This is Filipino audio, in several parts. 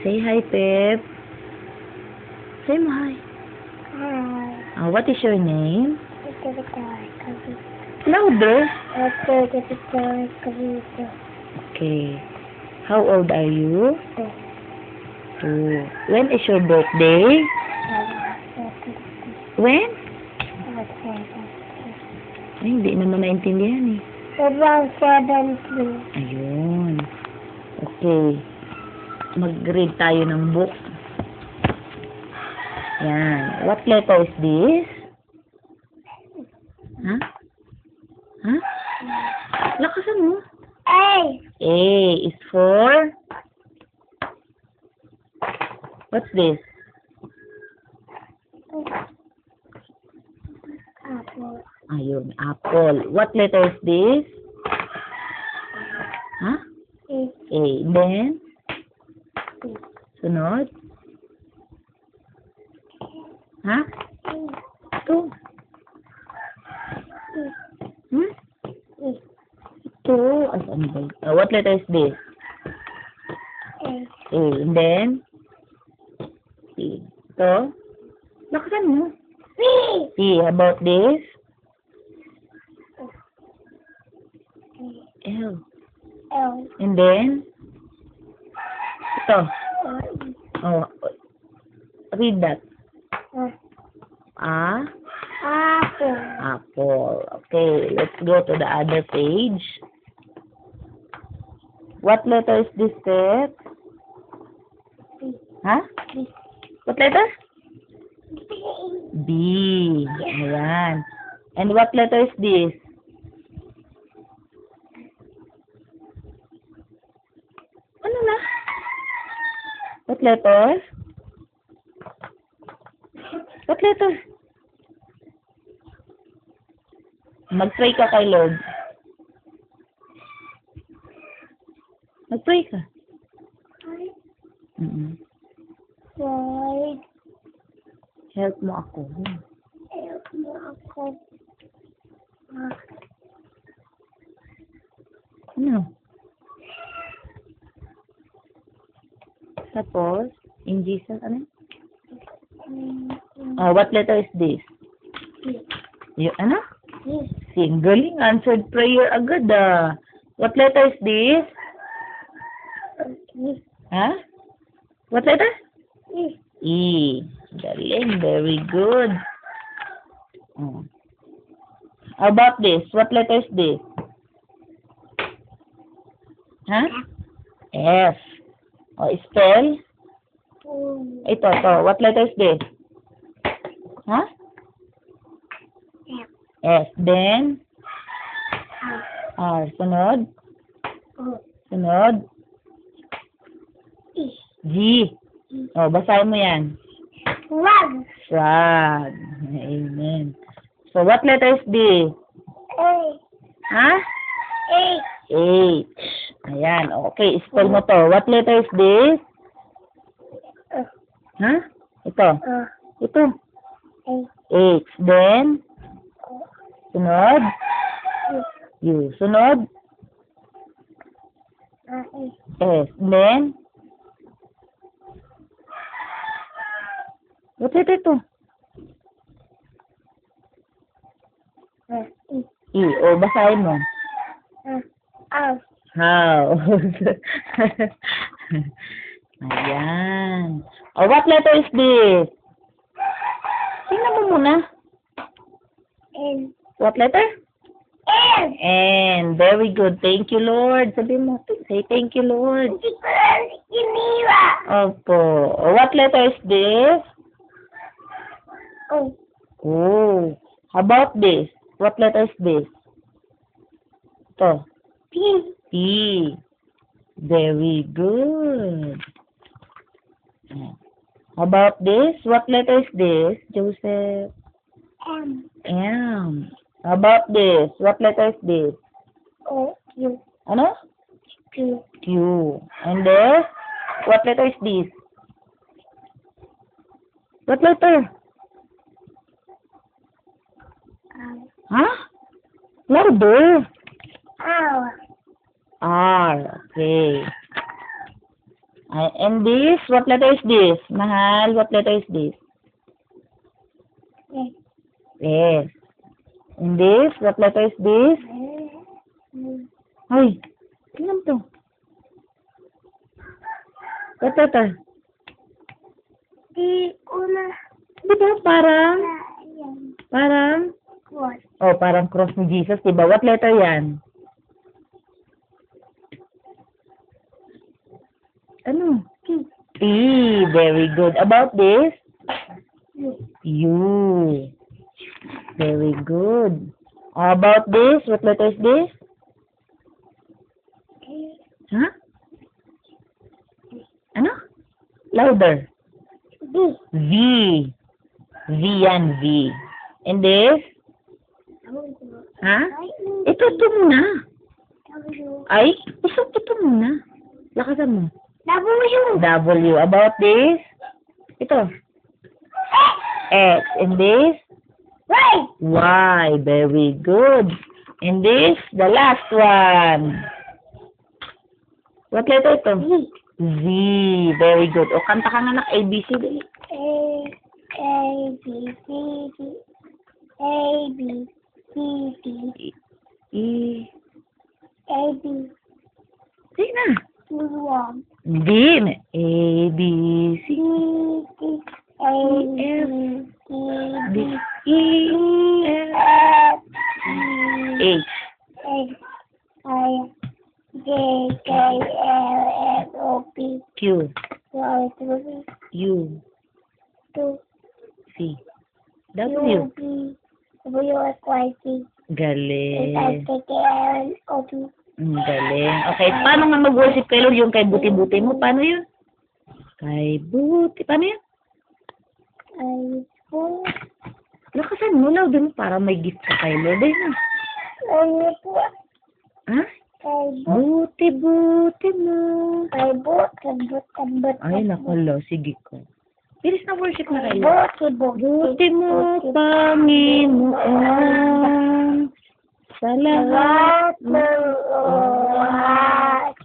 Say hi, Pep. Say mo hi. Hi. What is your name? Victor. Louder. Victor. Okay. How old are you? 2. When is your birthday? When? Ay, hindi naman naintindihan eh. About 17. Ayun. Okay. Mag-read tayo ng book. Yan. What letter is this? Ha? Ha? Lakasan mo. A. A is for... What's this? Apple. Ayun, apple. What letter is this? Ha? A. A. Then? Sunod? Ha? 2. Hmm? 2. Ano ba? What letter is this? A. A. And then? C. Ito? Lakasan mo. B. C. How about this? L. L. And then? Ito. Oh, read that. Apple. Apple. Okay, let's go to the other page. What letter is this, Pep? B. Huh? B. What letter? B. B. Ayan. And what letter is this? Ano na? What letter? What letter? Mag-pray ka kay Lord. Mag-pray ka. Lord, Help mo ako. help mo ako. Ano? Tapos, in Jesus, ano? Oh, what letter is this? Ano? Galing, answered prayer agad ah. What letter is this? Ha? What letter? E. Galing, very good. Oh. How about this? What letter is this? Ha? F. Oh, spell? Ito. What letter is this? Ha? F. Then? R. Sunod? Sunod? G. Oh, basahin mo yan. Frog. Amen. So, what letter is this? Ha? H. Ayan. Okay, spell mo to. What letter is this? Ha? Ito. Ito. H. Then? Sunod? U. Sunod? S. Then? What letter ito? E. O, basahin mo. House. Ayan. Oh, what letter is this? Tingnan mo muna. What letter? N. Very good. Thank you, Lord. Sabi mo. Say thank you, Lord. Opo. Oh, what letter is this? Oh. How about this? What letter is this? Ito. P. Very good. How about this? What letter is this, Joseph? M. How about this? What letter is this? Q. Ano? Q. Q. And this? What letter is this? What letter? Huh? Louder. R. R. Okay. And this, what letter is this? Mahal, what letter is this? S. S. And this, what letter is this? Ay, tingnan to. What letter? Di ko na. Di ba parang, Ayan. parang, What? oh, parang cross ni Jesus, di ba? What letter yan? Ano? T. T. Very good. About this? U. U. Very good. How about this? What letter is this? A. Huh? Ano? Louder. B. V. V yan, V. And this? Ha? Ito muna. W. Ay, ito muna. Lakasan mo. W. W. About this? Ito. X. And this? Y. Y. Very good. And this? The last one. What letter ito? Z. Z. Very good. O, kanta ka nga ng ABC. Dali. A, B, C, D. A, B, C, D. E. A, B, Sige na. C, 1. D. A, B, C, C, D. A, B, C, D, D. E, F, F, G, H. H, I, J, K, L, M, O, P, Q. Y, W, U. 2, C. U, W. P, W, X, Y, Z. Galing. I, K, K, L, M, O, P. Galing. Okay, paano nga mag-worship kayo? Yung kay buti-buti mo, paano yun? Kay buti. Paano yun? I, 4. Lakasan mo, louder mo, para may gift ka kay Lord. Ay na. Ano po? Ha? Buti-buti mo. Kabot. Ay, nakala. Sige ko. Bilis na worship na kayo. Kabot. Buti mo, Panginoon, sa lahat ng oras,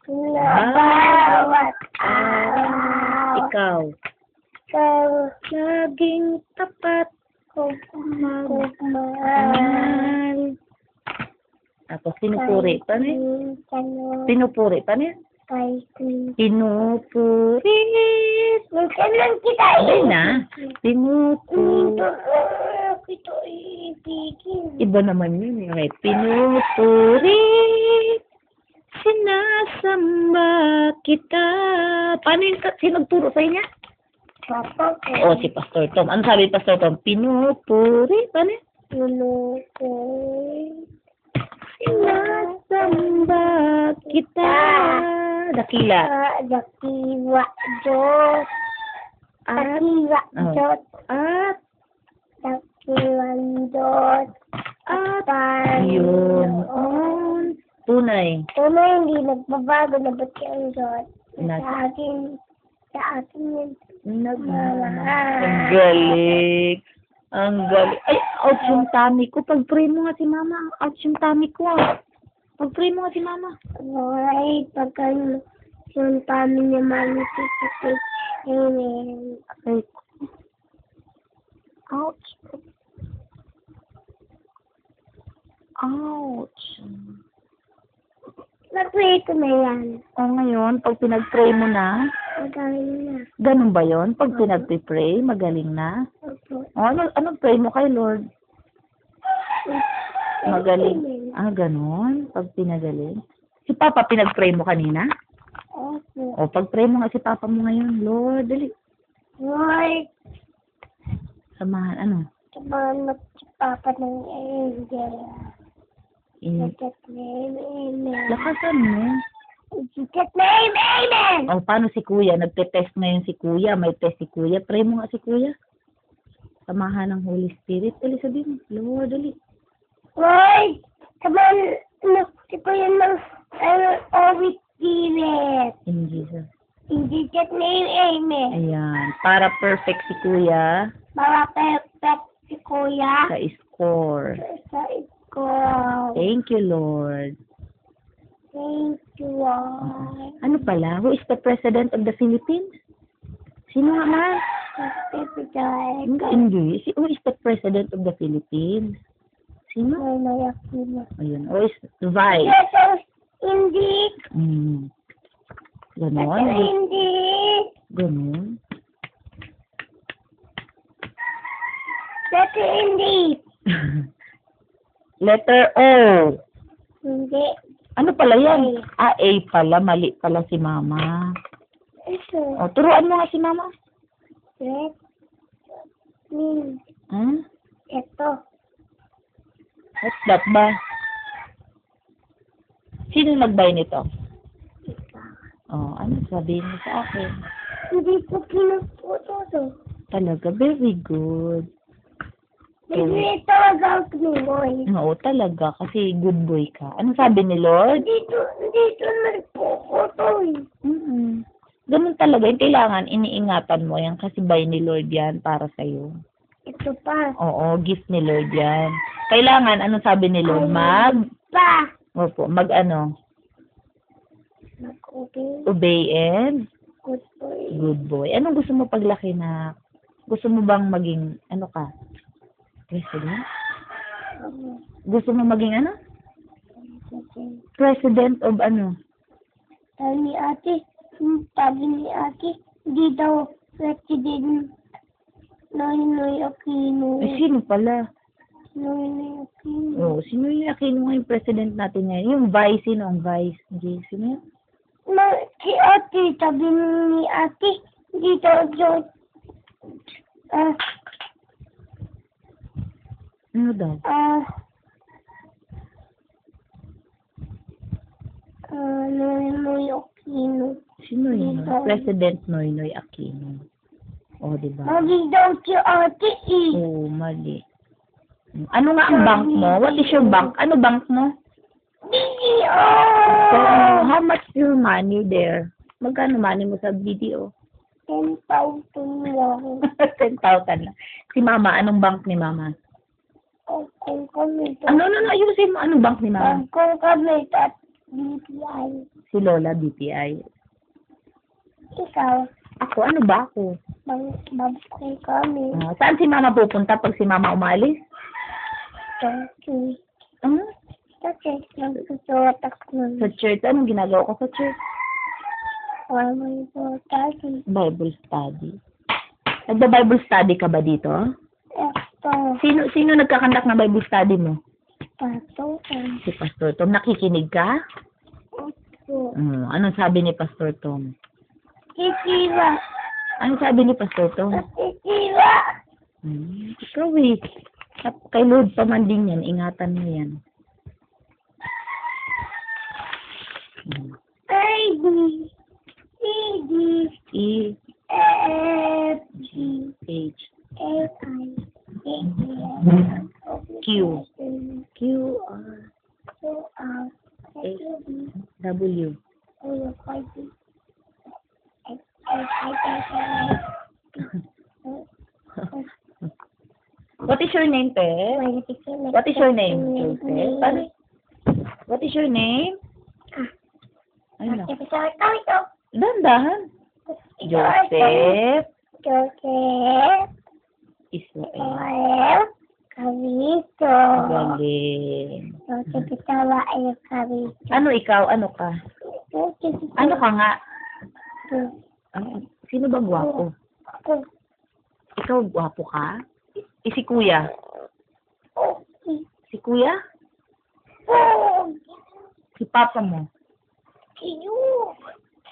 na bawat araw, ikaw. ikaw Laging tapat ko mahal. Tapos pinupuri. Paano yun? Pinupuri. Paano yun? Pinupuri. Magkanan kita Ay na. Pinupuri. Ito ibigin. Iba naman yun. Okay. Pinupuri. Sinasamba kita. Paano yun? Sino nagturo sa inyo? Papa ko. O, si Pastor Tom. Ano sabi Pastor Tom? Pinupuri. Paano yun? Pinupuri. Sinasamba kita. Dakila. Dakiwa Diyos. Dakiwa Diyos. At Dakiwa Diyos. yun. Tunay. Ano hindi nagbabago na ba't yung Diyos? Nag- Sa akin yun. Ang galing. Ang galing. Ay, ouch yung tummy ko. Pag-pray mo nga si Mama. Ouch yung tummy ko. Pag-pray mo nga si Mama. Ay, pagka yung tami niya manipipipit. Amen. Ay. Ouch. Ouch. Nag-pray ko na yan. O ngayon, pag pinag-pray mo na, Magaling na. ganun ba yon? Pag pinag-pray, magaling na? Opo. O, ano pray mo kay Lord? Magaling. Amen. Ah, ganun? Pag pinagaling. Si Papa, pinag-pray mo kanina? Opo. O, pag-pray mo nga si Papa mo ngayon. Lord, dali. Lord, Samahan, ano? sabahan mo si Papa ng angel. In, Sa name, amen. lakasan mo. Sa name, amen. O, paano si Kuya? Nagte-test ngayon si Kuya. May test si Kuya. Pray mo nga si Kuya. Samahan ng Holy Spirit. Dali, sabihin mo. Lord, dali. Lord, sabahan mo si Kuya ng I will always give it. In Jesus. In Jesus' name, amen. Ayan. Para perfect si Kuya Para perfect si Kuya sa score. sa school. Thank you, Lord. Thank Y. Ano pala? Who is the President of the Philippines? Sino nga ma? Hindi. Who is the President of the Philippines? Sino? Noynoy Aquino. Ayun. Who is the Vice? Letter hindi. Ganon? Letter hindi. Ganon? Letter hindi. Letter O. Hindi. Ano pala yan? A pala. Mali pala si Mama. Ito. O, turuan mo nga si Mama. Red. Green. Hmm? Ito. What's that ba? Sino nagbay nito? Oh, ano sabihin mo sa akin? Hindi ko pinuputo to. Talaga, very good. Hindi talaga ako boy. Oo, talaga, kasi good boy ka. Ano sabi ni Lord? Dito nagpuputo eh. Ganun talaga, yung kailangan, iniingatan mo yan kasi by ni Lord yan para sa'yo. Ito pa. Oo, gift ni Lord yan. Kailangan, ano sabi ni Lord? Pa. Opo, ano? Mag-obey. Obey and Good boy. good boy. Anong gusto mo paglaki na? Gusto mo bang maging, ano ka? President? Gusto mo maging ano? President of ano? Sabi ni ate, hindi daw president. Noynoy Aquino. Eh, sino pala? Noynoy Aquino. Oh, sino yung Aquino nga yung president natin ngayon? Yung vice, sino ang vice? Okay, sino yun? Si ate, sabi ni ate, hindi daw Ano daw? Noynoy Aquino. Sino yun? President Noynoy Aquino. Oh, di ba? Mali daw si ate eh. Oo, mali. Ano nga ang bank mo? What is your bank? Ano bank mo? BDO! So, how much your money there? Magkano money mo sa BDO? 10,000 lang. 10,000 lang. Si Mama, anong bank ni Mama? Kung kami Ano, ayusin mo. Anong bank ni Mama? Kung kami at BPI. Si Lola, BPI. Ikaw, Ako, ano ba ako? babukay kami. Saan si Mama pupunta pag si Mama umalis? Turkey. Ano? Kasi nagsusuot ako Sa church. Anong ginagawa ko sa church? May Turkey. Bible study. Nagba-Bible study ka ba dito? Ito. Sino nagkakandak na Bible study mo? Pato. Si Pastor Tom. Nakikinig ka? Ito. Anong sabi ni Pastor Tom? Kisiwa. Anong sabi ni Pastor Tom? Kisiwa. Ikaw eh. Kay Lord pa man din yan. Ingatan mo yan. A, B, C, D, E, F, G, H, A, I, A, Q, Q, R, S, W. What is your name, Pe? What is your name, Joseph? Ano? What is your name? Ano? Dandahan. Joseph. Israel. Kavito. Galing. Kitawa ay kavito. Ano ikaw? Ano ka? Ano ka nga? Sino ba gwapo? Ikaw gwapo ka? Si Kuya? Si Kuya? Si Papa mo?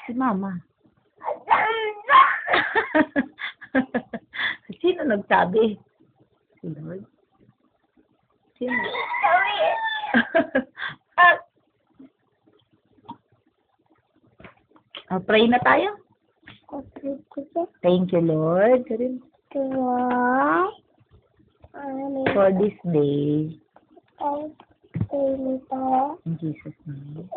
Si Mama? Sino nagsabi? Si Lord? Sino? Pray na tayo. Thank you, Lord, for this day. In Jesus' name.